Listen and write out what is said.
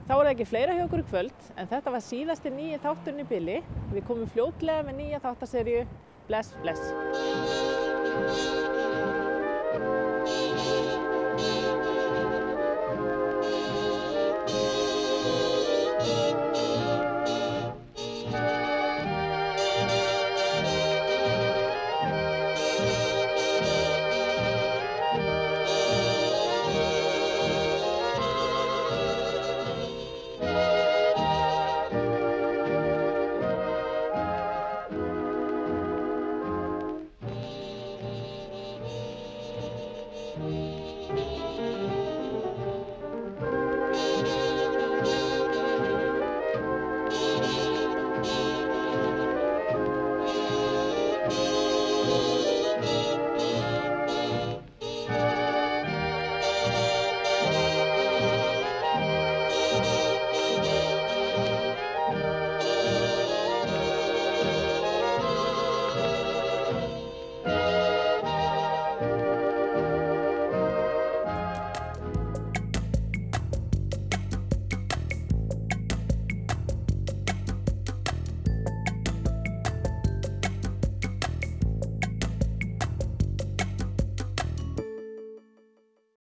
Þá er það ekki fleira hjá okkur í kvöld, en þetta var síðasti nýji þátturinn í bili. Við komum fljótlega með nýja þáttaseríu. Bless, bless.